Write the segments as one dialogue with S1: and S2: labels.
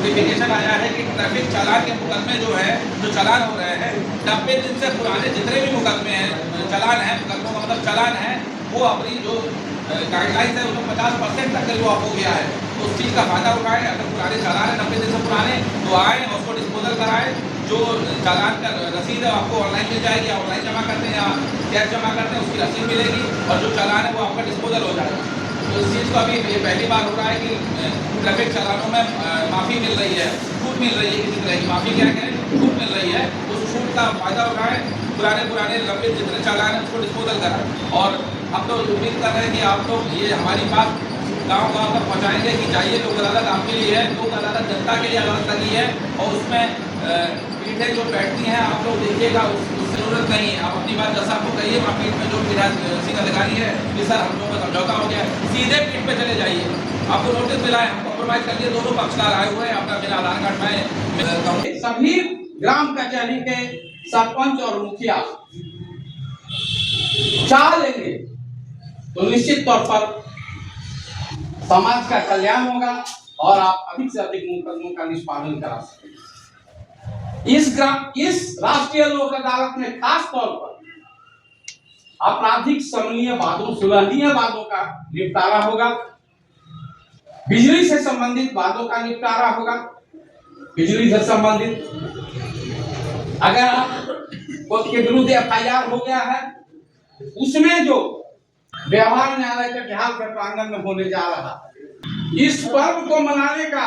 S1: Notification आया है कि ट्रैफिक चालान के मुकदमे जो है, जो चालान हो रहे हैं 90 दिन से पुराने जितने भी मुकदमे हैं, चालान है, मुकदमों का मतलब चालान है, वो अपनी जो गाइडलाइंस है उसमें 50% तक करीब ऑफ हो गया है। तो उस चीज़ का फायदा उठाएं। अगर पुराने चालान है 90 दिन से पुराने, तो आएँ और उसको डिस्पोजल कराएं। जो चालान का रसीद है आपको ऑनलाइन मिल जाएगी, ऑनलाइन जमा करते हैं या कैश जमा करते हैं, उसकी रसीद मिलेगी और जो चालान है वो आपका डिस्पोजल हो जाएगा। तो इस चीज़ को अभी ये पहली बार हो रहा है कि ट्रैफिक चालानों में माफ़ी मिल रही है, छूट मिल रही है, किसी तरह की माफ़ी क्या कहें, छूट मिल रही है। उस छूट का फायदा उठाएं, पुराने लंबे जितने चालान हैं उसको डिस्पोजल कराएं। और हम तो उम्मीद कर रहे हैं कि आप लोग ये हमारी बात गाँव-गाँव तक पहुँचाएंगे कि चाहिए लोक अदालत आपके लिए है, लोक अदालत जनता के लिए अदालत लगी है और उसमें पीठें जो बैठती हैं आप लोग देखिएगा, उसकी ज़रूरत नहीं है। आप अपनी बात जैसा आपको कहिए, वहाँ पीठ में जो पीठासीन अधिकारी है कि सर हम लोगों का समझौता हो गया, सीधे पीठ पे चले जाइए। आपको नोटिस मिला है, हम कॉम्प्रोमाइज़ कर लिए, दोनों पक्षकार आए हुए हैं, अपना मेरा आधार कार्ड में
S2: सभी ग्राम कचहरी के सरपंच और मुखिया चाह लेंगे तो निश्चित तौर पर समाज का कल्याण होगा और आप अधिक से अधिक मुकदमों का निष्पादन करा सकेंगे। इस राष्ट्रीय लोक अदालत में खास तौर पर आपराधिक समनीय वादों, सुलहनीय वादों का निपटारा होगा, बिजली से संबंधित वादों का निपटारा होगा। बिजली से संबंधित अगर के विरुद्ध FIR हो गया है, उसमें जो व्यवहार न्यायालय के ढाल के प्रांगण में होने जा रहा है, इस पर्व को मनाने का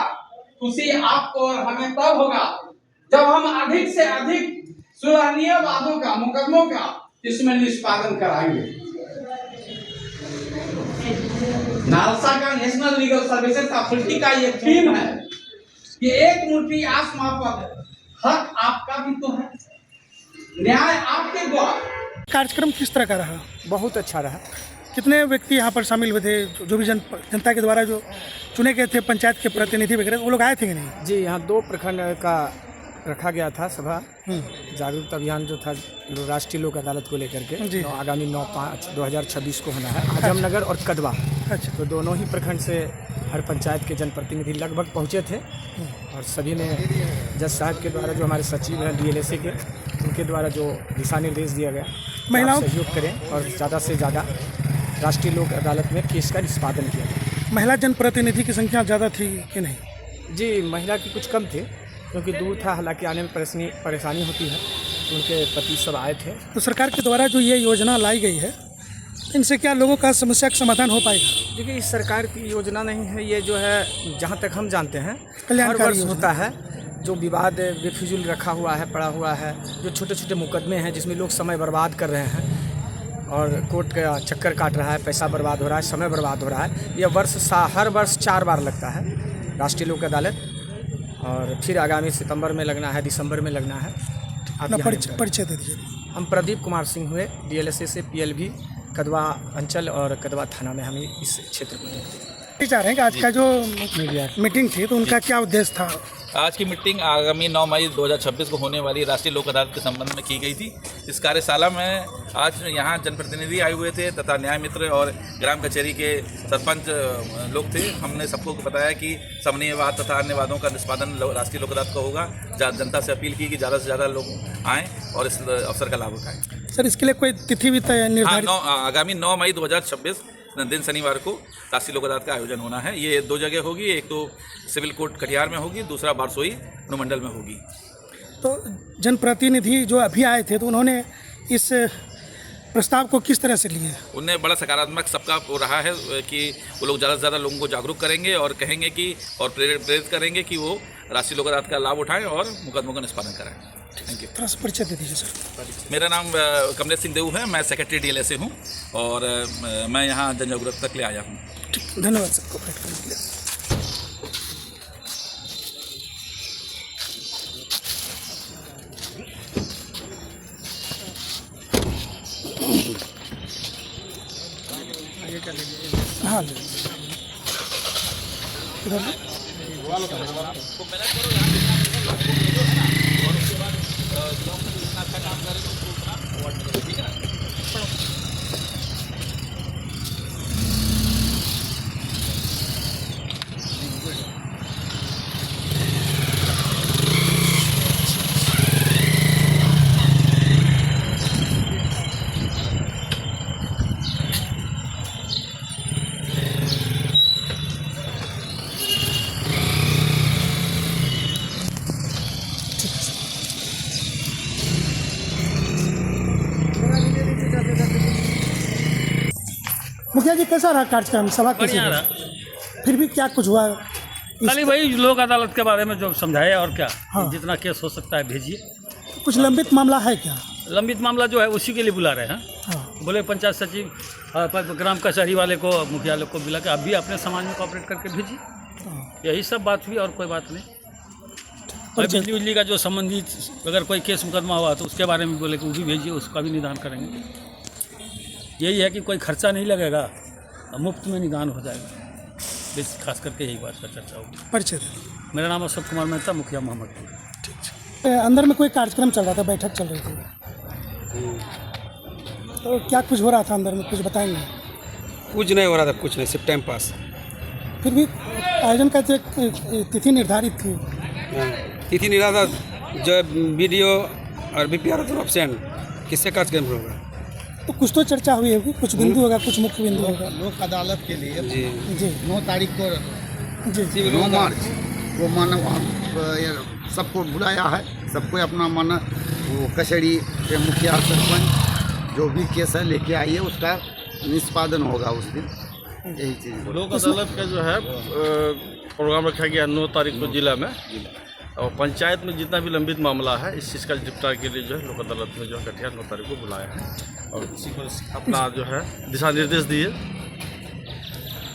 S2: खुशी आपको और हमें तब होगा जब हम अधिक से अधिक सुलहनीय वादों का, मुकदमों का इसमें निष्पादन कराएंगे। नालसा का नेशनल लीगल सर्विसेज अथॉरिटी का ये थीम है कि एक मुट्ठी आसमां पर हक आपका भी तो है, न्याय आपके द्वारा।
S3: कार्यक्रम किस तरह का रहा?
S4: बहुत अच्छा रहा।
S3: कितने व्यक्ति यहाँ पर शामिल हुए थे? जो भी जनता के द्वारा जो चुने गए थे पंचायत के प्रतिनिधि वगैरह, वो लोग आए थे कि नहीं?
S4: जी, यहाँ 2 प्रखंड का रखा गया था सभा, जागरूकता अभियान जो था राष्ट्रीय लोक अदालत को लेकर के, आगामी 9/5/2026 को होना है। आजमनगर और कदवा,
S3: अच्छा,
S4: तो दोनों ही प्रखंड से हर पंचायत के जनप्रतिनिधि लगभग पहुँचे थे और सभी ने जज साहब के द्वारा, जो हमारे सचिव हैं DLSA के, उनके द्वारा जो दिशा निर्देश दिया गया, महिलाओं सहयोग करें और ज़्यादा से ज़्यादा राष्ट्रीय लोक अदालत में केस का निष्पादन किया गया।
S3: महिला जनप्रतिनिधि की संख्या ज़्यादा थी कि नहीं?
S4: जी, महिला की कुछ कम थे क्योंकि दूर था, हालांकि आने में परेशानी होती है, तो उनके पति सब आए थे।
S3: तो सरकार के द्वारा जो ये योजना लाई गई है, इनसे क्या लोगों का समस्या का समाधान हो पाएगा?
S4: देखिए, इस सरकार की योजना नहीं है ये, जो है जहाँ तक हम जानते हैं हर वर्ष होता है। जो विवाद बेफिजूल रखा हुआ है, पड़ा हुआ है, जो छोटे छोटे मुकदमे हैं जिसमें लोग समय बर्बाद कर रहे हैं और कोर्ट का चक्कर काट रहा है, पैसा बर्बाद हो रहा है, समय बर्बाद हो रहा है, यह हर वर्ष 4 बार लगता है राष्ट्रीय लोक अदालत, और फिर आगामी सितंबर में लगना है, दिसंबर में लगना है।
S3: परिचय दे दीजिए।
S4: हम प्रदीप कुमार सिंह हुए, DLSA से PLV कदवा अंचल और कदवा थाना में हम इस क्षेत्र को देखते हैं।
S3: चाह रहे हैं कि आज का जो मीटिंग थी तो उनका क्या उद्देश्य था?
S1: आज की मीटिंग आगामी 9 मई 2026 को होने वाली राष्ट्रीय लोक अदालत के संबंध में की गई थी। इस कार्यशाला में आज यहाँ जनप्रतिनिधि आए हुए थे तथा न्याय मित्र और ग्राम कचहरी के सरपंच लोग थे। हमने सबको बताया कि समन्वय वाद तथा अन्य वादों का निष्पादन राष्ट्रीय लोक अदालत का होगा। जनता से अपील की कि ज़्यादा से ज़्यादा लोग आएँ और इस अवसर का लाभ उठाएँ।
S3: सर, इसके लिए कोई तिथि भी निर्धारित?
S1: आगामी 9 मई 2026 दिन शनिवार को राष्ट्रीय लोक अदालत का आयोजन होना है। ये 2 जगह होगी, एक तो सिविल कोर्ट कटिहार में होगी, दूसरा बारसोई अनुमंडल में होगी।
S3: तो जनप्रतिनिधि जो अभी आए थे तो उन्होंने इस प्रस्ताव को किस तरह से लिया?
S1: उन्हें बड़ा सकारात्मक सबका हो रहा है कि वो लोग ज़्यादा से ज़्यादा लोगों को जागरूक करेंगे और कहेंगे कि और प्रेरित करेंगे कि वो राष्ट्रीय लोक अदालत का लाभ उठाएं और मुकदमों का निष्पादन कराएं। Thank you.
S3: थोड़ा सा परिचय दे दीजिए सर।
S1: मेरा नाम कमलेश सिंह देव है, मैं सेक्रेटरी DLSA हूँ और मैं यहाँ जनजागरूकता के लिए आया हूँ।
S3: ठीक, धन्यवाद सबको बैठ करने के लिए। हाँ, मुखिया जी कैसा रहा कार्यक्रम, सभा कैसी
S5: बढ़िया
S3: रही?
S5: रहा।
S3: फिर भी क्या कुछ हुआ?
S5: खाली वही लोक अदालत के बारे में जो समझाया और क्या।
S3: हाँ।
S5: जितना केस हो सकता है भेजिए।
S3: कुछ लंबित मामला है क्या?
S5: लंबित मामला जो है उसी के लिए बुला रहे हैं।
S3: हाँ।
S5: बोले पंचायत सचिव ग्राम कचहरी वाले को, मुखियालय को बुला के आप भी अपने समाज में कोऑपरेट करके भेजिए।
S3: हाँ।
S5: यही सब बात हुई और कोई बात नहीं। और बिजली उजली का जो संबंधित अगर कोई केस मुकदमा हुआ तो उसके बारे में बोले कि वो भी भेजिए, उसका भी निदान करेंगे। यही है कि कोई खर्चा नहीं लगेगा, मुफ्त में निदान हो जाएगा। बस खास करके यही बात का चर्चा होगी।
S3: परिचय।
S5: मेरा नाम अशोक कुमार मेहता, मुखिया मोहम्मदपुर।
S3: अंदर में कोई कार्यक्रम चल रहा था, बैठक चल रही थी, तो क्या कुछ हो रहा था अंदर में, कुछ बताएंगे?
S6: कुछ नहीं हो रहा था, कुछ नहीं, सिर्फ टाइम पास।
S3: फिर भी आयोजन का जो एक तिथि निर्धारित थी,
S6: तिथि निर्धारित जो वीडियो और बीपीआर ऑप्शन किससे कार्यक्रम होगा?
S3: तो कुछ तो चर्चा हुई होगी, कुछ बिंदु होगा, कुछ मुख्य बिंदु होगा।
S7: लोक अदालत के लिए
S6: जी
S3: जी
S7: 9 तारीख को
S3: जी
S7: 9 मार्च को मानव सबको बुलाया है। सबको अपना माना वो कचहरी के मुखिया सरपंच जो भी केस है लेके आइए, उसका निष्पादन होगा उस दिन। यही चीज़
S8: लोक अदालत का जो है प्रोग्राम रखा गया 9 तारीख को जिला में, और पंचायत में जितना भी लंबित मामला है इस चीज़ का निपटारे के लिए जो है लोक अदालत में जो है गठिया 9 तारीख को बुलाया है और इसी पर अपना जो है दिशा निर्देश दिए।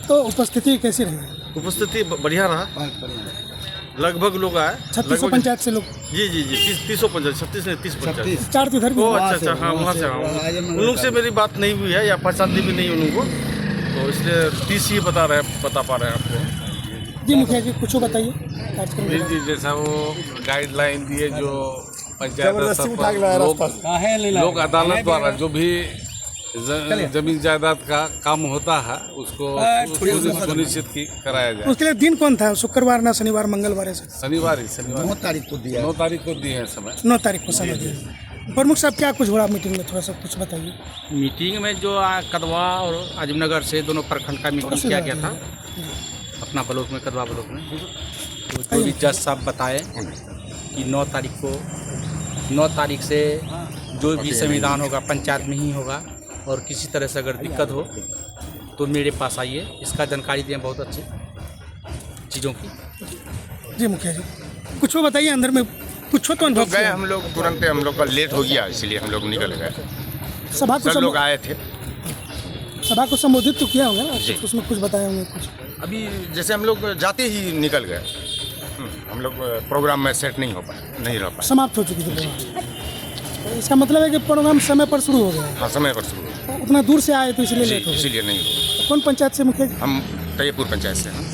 S3: तो उपस्थिति कैसी रही?
S8: उपस्थिति बढ़िया रहा, लगभग लोग आए।
S3: 3600 पंचायत से लोग?
S8: जी जी जी 30 पंचायत, 36 नहीं 30 पंचायत।
S3: 4 तो इधर भी?
S8: अच्छा अच्छा, हाँ वहाँ से हाँ। उन लोग से मेरी बात नहीं हुई है या पहचानती भी नहीं उन लोगों को, तो इसलिए 30 ही बता पा रहे हैं आपको।
S3: जी मुखिया जी कुछ बताइए कार्यक्रम।
S9: जी जैसा वो गाइडलाइन दिए जो पंचायत लोक अदालत द्वारा जो भी जमीन जायदाद का काम होता है उसको सुनिश्चित कराया जाए।
S3: उसके लिए दिन कौन था? शुक्रवार ना शनिवार मंगलवार से?
S9: शनिवार
S7: 9 तारीख को दिया,
S9: 9 तारीख को दिए हैं समय।
S3: 9 तारीख को समय दिया। प्रमुख साहब क्या कुछ हो रहा मीटिंग में, थोड़ा सा कुछ बताइए।
S10: मीटिंग में जो कदवा और आजमनगर से दोनों प्रखंड का मीटिंग किया गया था अपना ब्लॉक में, कदवा ब्लॉक में। तो जो भी जज साहब बताए कि 9 तारीख से जो भी संविधान होगा पंचायत में ही होगा, और किसी तरह से अगर दिक्कत हो तो मेरे पास आइए, इसका जानकारी दें बहुत अच्छी चीज़ों की।
S3: जी मुखिया जी कुछ बताइए, अंदर में कुछ तो अनुभव
S11: गए हम लोग तुरंत, हम लोग का लेट हो गया इसलिए हम लोग निकल गए।
S3: सभा को
S11: सब लोग आए थे,
S3: सभा को संबोधित तो किया होगा ना, उसमें कुछ बताए होंगे कुछ?
S11: अभी जैसे हम लोग जाते ही निकल गए, हम लोग प्रोग्राम में सेट नहीं रह पाए,
S3: समाप्त हो चुकी थी। तो इसका मतलब है कि प्रोग्राम समय पर शुरू हो गया?
S11: हाँ समय पर शुरू हो गया।
S3: तो उतना दूर से आए तो इसलिए लेट हो गया?
S11: इसीलिए नहीं हुआ।
S3: तो कौन पंचायत से मुखिया?
S11: हम तैयबपुर पंचायत से हैं।